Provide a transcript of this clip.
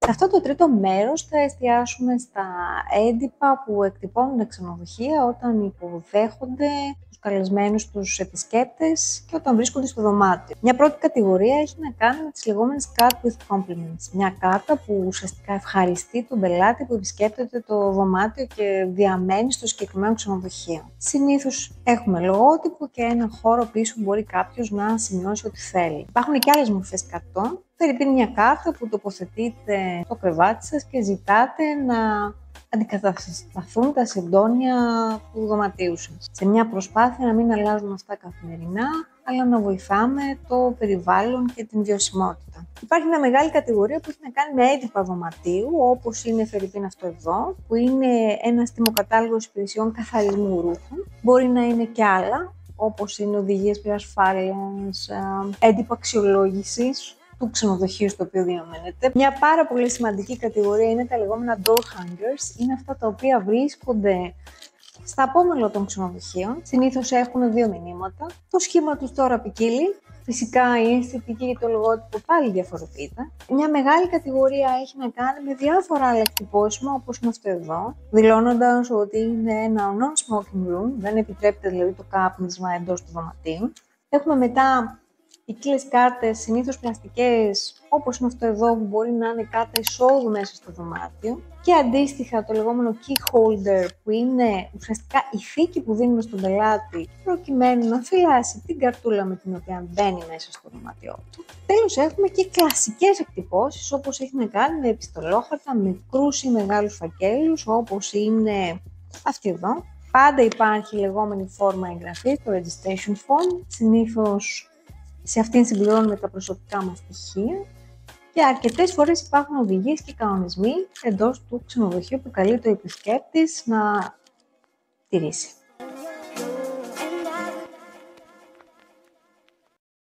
Σε αυτό το τρίτο μέρος θα εστιάσουμε στα έντυπα που εκτυπώνουν τα ξενοδοχεία όταν υποδέχονται τους καλεσμένους τους επισκέπτες και όταν βρίσκονται στο δωμάτιο. Μια πρώτη κατηγορία έχει να κάνει με τις λεγόμενες card with compliments. Μια κάρτα που ουσιαστικά ευχαριστεί τον πελάτη που επισκέπτεται το δωμάτιο και διαμένει στο συγκεκριμένο ξενοδοχείο. Συνήθως έχουμε λογότυπο και ένα χώρο πίσω που μπορεί κάποιος να σημειώσει ό,τι θέλει. Υπάρχουν και άλλες μορφές καρτών. Φερειπίν μια κάρτα που τοποθετείτε στο κρεβάτι σας και ζητάτε να αντικατασταθούν τα συντόνια του δωματίου σας. Σε μια προσπάθεια να μην αλλάζουν αυτά καθημερινά, αλλά να βοηθάμε το περιβάλλον και την βιωσιμότητα. Υπάρχει μια μεγάλη κατηγορία που έχει να κάνει με έντυπα δωματίου, όπως είναι φερειπίν αυτό εδώ, που είναι ένας τιμοκατάλογος υπηρεσιών καθαρισμού ρούχων. Μπορεί να είναι και άλλα, όπως είναι οδηγίες περί ασφάλειας, έντυπα αξιολόγησης του ξενοδοχείου στο οποίο διαμένετε. Μια πάρα πολύ σημαντική κατηγορία είναι τα λεγόμενα door hangers. Είναι αυτά τα οποία βρίσκονται στα απόμελο των ξενοδοχείων. Συνήθως έχουν δύο μηνύματα. Το σχήμα τους τώρα ποικίλει. Φυσικά η αισθητική και το λογότυπο πάλι διαφοροποιείται. Μια μεγάλη κατηγορία έχει να κάνει με διάφορα άλλα εκτυπώσιμα, όπως είναι αυτό εδώ, δηλώνοντας ότι είναι ένα non-smoking room, δεν επιτρέπεται δηλαδή το κάπνισμα εντός του δωματίου. Έχουμε μετά ποικίλες κάρτες, συνήθως πλαστικές, όπως είναι αυτό εδώ που μπορεί να είναι κάρτα εισόδου μέσα στο δωμάτιο. Και αντίστοιχα το λεγόμενο key holder που είναι ουσιαστικά η θήκη που δίνουμε στον πελάτη προκειμένου να φυλάσει την καρτούλα με την οποία μπαίνει μέσα στο δωμάτιό του. Τέλος έχουμε και κλασικές εκτυπώσεις όπως έχει να κάνει με επιστολόχαρτα, μικρούς ή μεγάλους φακέλους όπως είναι αυτή εδώ. Πάντα υπάρχει λεγόμενη φόρμα εγγραφής, το registration form, συνήθως σε αυτήν συμπληρώνουμε τα προσωπικά μας στοιχεία και αρκετές φορές υπάρχουν οδηγίες και κανονισμοί εντός του ξενοδοχείου που καλείται ο επισκέπτης να τηρήσει.